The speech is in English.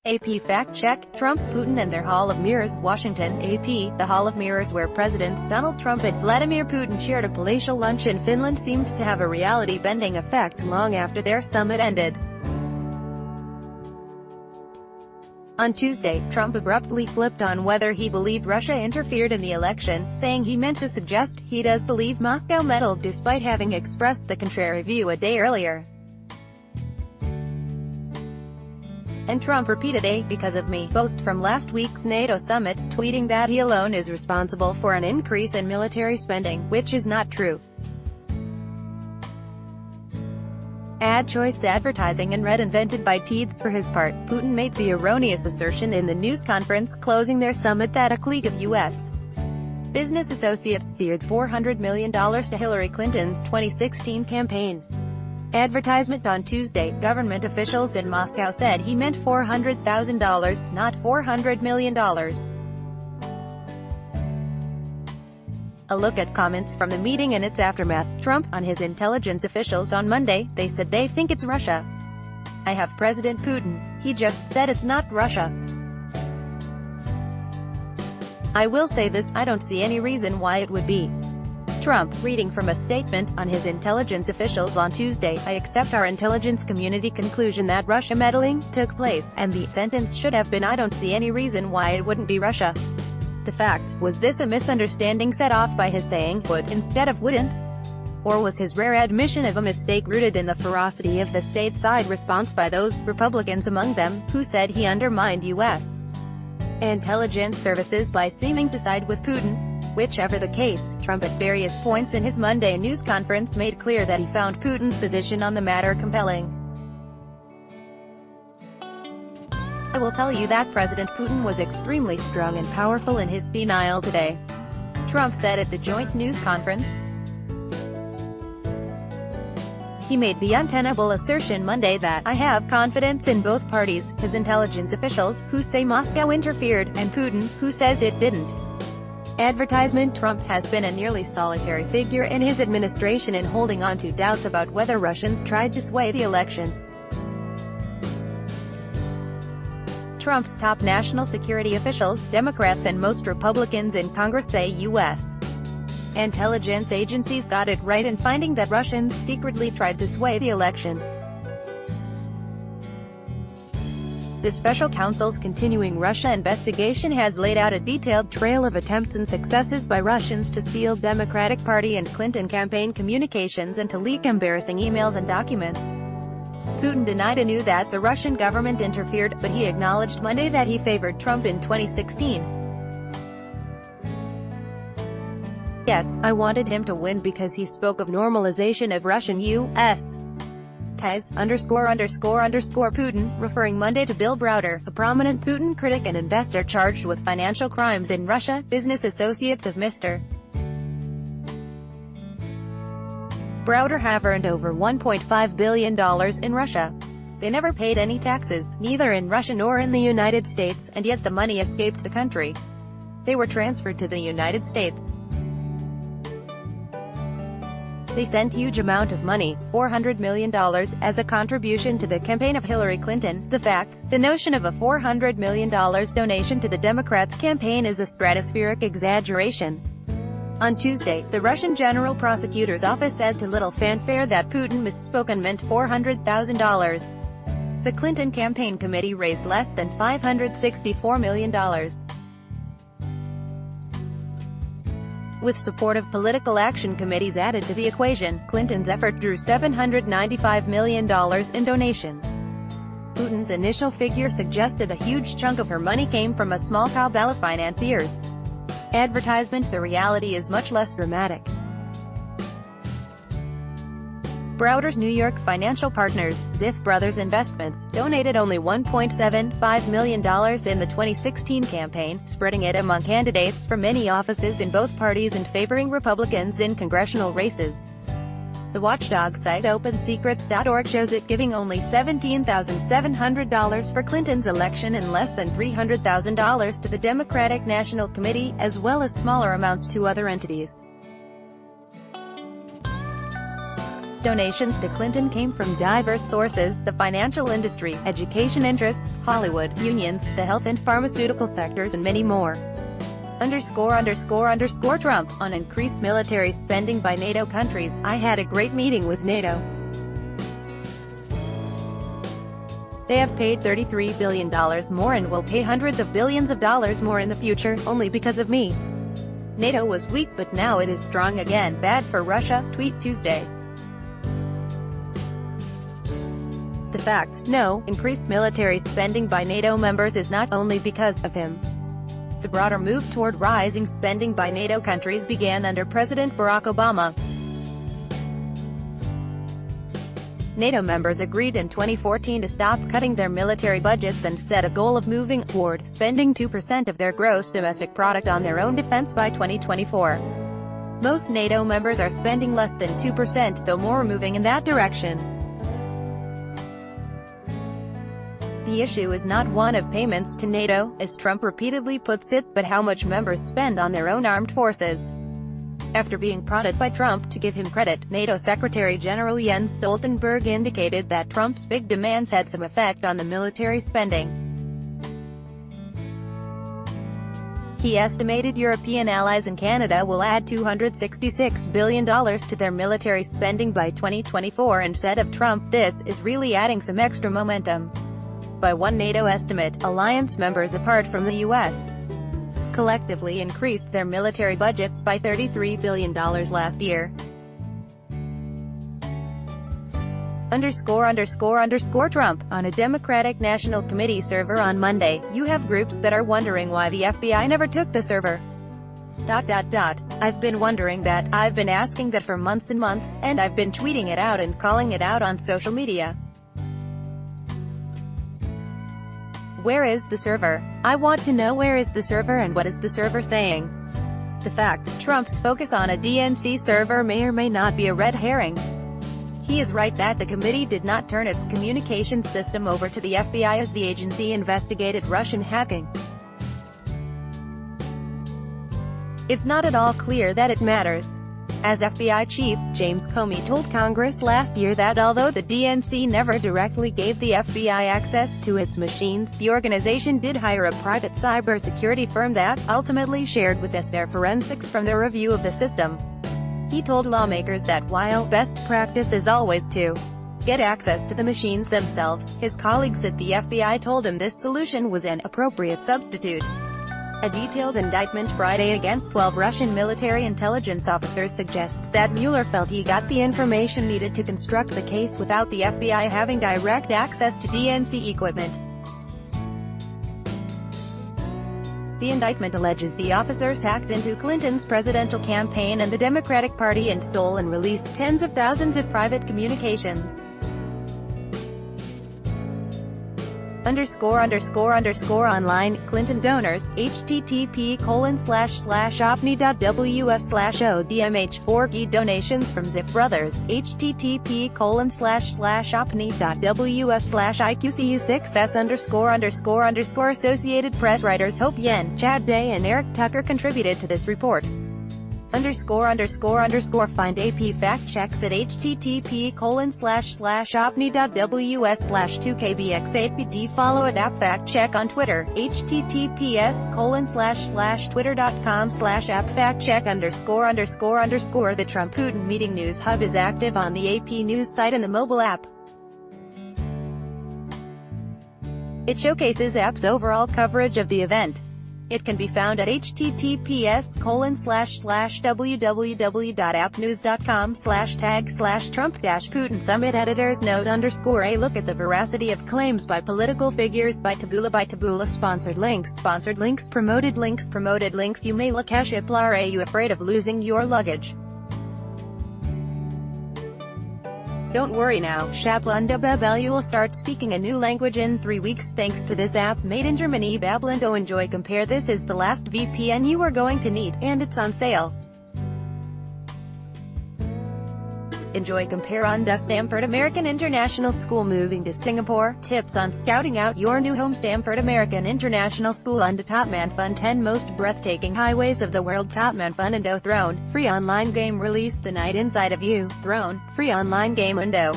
AP fact-check, Trump, Putin and their Hall of Mirrors. Washington, AP, the Hall of Mirrors where Presidents Donald Trump and Vladimir Putin shared a palatial lunch in Finland seemed to have a reality-bending effect long after their summit ended. On Tuesday, Trump abruptly flipped on whether he believed Russia interfered in the election, saying he meant to suggest he does believe Moscow meddled despite having expressed the contrary view a day earlier. And Trump repeated a "because of me" boast from last week's NATO summit, tweeting that he alone is responsible for an increase in military spending, which is not true. Ad choice advertising and red invented by Teeds. For his part, Putin made the erroneous assertion in the news conference closing their summit that a clique of U.S. business associates steered $400 million to Hillary Clinton's 2016 campaign. Advertisement. On Tuesday, government officials in Moscow said he meant $400,000, not $400 million. A look at comments from the meeting and its aftermath. Trump, on his intelligence officials on Monday, they said they think it's Russia. I have President Putin. He just said it's not Russia. I will say this, I don't see any reason why it would be. Trump, reading from a statement on his intelligence officials on Tuesday, I accept our intelligence community conclusion that Russia meddling took place, and the sentence should have been I don't see any reason why it wouldn't be Russia. The facts. Was this a misunderstanding set off by his saying would instead of wouldn't? Or was his rare admission of a mistake rooted in the ferocity of the stateside response by those Republicans among them who said he undermined U.S. intelligence services by seeming to side with Putin? Whichever the case, Trump at various points in his Monday news conference made clear that he found Putin's position on the matter compelling. I will tell you that President Putin was extremely strong and powerful in his denial today, Trump said at the joint news conference. He made the untenable assertion Monday that, I have confidence in both parties, his intelligence officials, who say Moscow interfered, and Putin, who says it didn't. Advertisement. Trump has been a nearly solitary figure in his administration in holding on to doubts about whether Russians tried to sway the election. Trump's top national security officials, Democrats and most Republicans in Congress say U.S. intelligence agencies got it right in finding that Russians secretly tried to sway the election. The special counsel's continuing Russia investigation has laid out a detailed trail of attempts and successes by Russians to steal Democratic Party and Clinton campaign communications and to leak embarrassing emails and documents. Putin denied anew that the Russian government interfered, but he acknowledged Monday that he favored Trump in 2016. Yes, I wanted him to win because he spoke of normalization of Russian-U.S. ties, Putin, referring Monday to Bill Browder, a prominent Putin critic and investor charged with financial crimes in Russia, business associates of Mr. Browder have earned over $1.5 billion in Russia. They never paid any taxes, neither in Russia nor in the United States, and yet the money escaped the country. They were transferred to the United States. They sent huge amount of money, $400 million, as a contribution to the campaign of Hillary Clinton. The facts. The notion of a $400 million donation to the Democrats' campaign is a stratospheric exaggeration. On Tuesday, the Russian General Prosecutor's Office said to little fanfare that Putin misspoke and meant $400,000. The Clinton campaign committee raised less than $564 million. With support of political action committees added to the equation, Clinton's effort drew $795 million in donations. Putin's initial figure suggested a huge chunk of her money came from a small cabal of financiers. Advertisement. The reality is much less dramatic. Browder's New York financial partners, Ziff Brothers Investments, donated only $1.75 million in the 2016 campaign, spreading it among candidates for many offices in both parties and favoring Republicans in congressional races. The watchdog site OpenSecrets.org shows it giving only $17,700 for Clinton's election and less than $300,000 to the Democratic National Committee, as well as smaller amounts to other entities. Donations to Clinton came from diverse sources: the financial industry, education interests, Hollywood, unions, the health and pharmaceutical sectors, and many more. Trump, on increased military spending by NATO countries. I had a great meeting with NATO. They have paid $33 billion more and will pay hundreds of billions of dollars more in the future, only because of me. NATO was weak but now it is strong again. Bad for Russia, tweet Tuesday. The facts: no, increased military spending by NATO members is not only because of him. The broader move toward rising spending by NATO countries began under President Barack Obama. NATO members agreed in 2014 to stop cutting their military budgets and set a goal of moving toward spending 2% of their gross domestic product on their own defense by 2024. Most NATO members are spending less than 2%, though more are moving in that direction. The issue is not one of payments to NATO, as Trump repeatedly puts it, but how much members spend on their own armed forces. After being prodded by Trump to give him credit, NATO Secretary General Jens Stoltenberg indicated that Trump's big demands had some effect on the military spending. He estimated European allies and Canada will add $266 billion to their military spending by 2024 and said of Trump, "This is really adding some extra momentum." By one NATO estimate, alliance members apart from the U.S. collectively increased their military budgets by $33 billion last year. Trump, on a Democratic National Committee server on Monday, you have groups that are wondering why the FBI never took the server. I've been wondering that, I've been asking that for months and months, and I've been tweeting it out and calling it out on social media. Where is the server? I want to know where is the server and what is the server saying. The facts: Trump's focus on a DNC server may or may not be a red herring. He is right that the committee did not turn its communications system over to the FBI as the agency investigated Russian hacking. It's not at all clear that it matters. As FBI Chief James Comey told Congress last year that although the DNC never directly gave the FBI access to its machines, the organization did hire a private cybersecurity firm that ultimately shared with us their forensics from their review of the system. He told lawmakers that while best practice is always to get access to the machines themselves, his colleagues at the FBI told him this solution was an appropriate substitute. A detailed indictment Friday against 12 Russian military intelligence officers suggests that Mueller felt he got the information needed to construct the case without the FBI having direct access to DNC equipment. The indictment alleges the officers hacked into Clinton's presidential campaign and the Democratic Party and stole and released tens of thousands of private communications. Online, Clinton donors, http://opni.ws/odmh4g donations from Ziff Brothers, http://opni.ws/iqcu6s___. Associated Press writers Hope Yen, Chad Day and Eric Tucker contributed to this report. Find AP fact checks at http://opni.ws/2kbx8bd. Follow at app fact check on Twitter, https://twitter.com/appfactcheck___. The Trump-Putin meeting news hub is active on the AP News site and the mobile app. It showcases app's overall coverage of the event. It can be found at https://www.appnews.com/tag/Trump-Putin Summit. Editor's note: _a look at the veracity of claims by political figures by Taboola. Sponsored links, promoted links. You may look Are you afraid of losing your luggage? Don't worry now, Shablando Babel, you will start speaking a new language in 3 weeks thanks to this app, made in Germany. Bablando, enjoy. Compare. This is the last VPN you are going to need, and it's on sale. Enjoy compare on the Stamford American International School moving to Singapore. Tips on scouting out your new home. Stamford American International School on the Top Man Fun 10 most breathtaking highways of the world. Top Man Fun Indo Throne. Free online game released the night inside of you. Throne. Free online game Indo.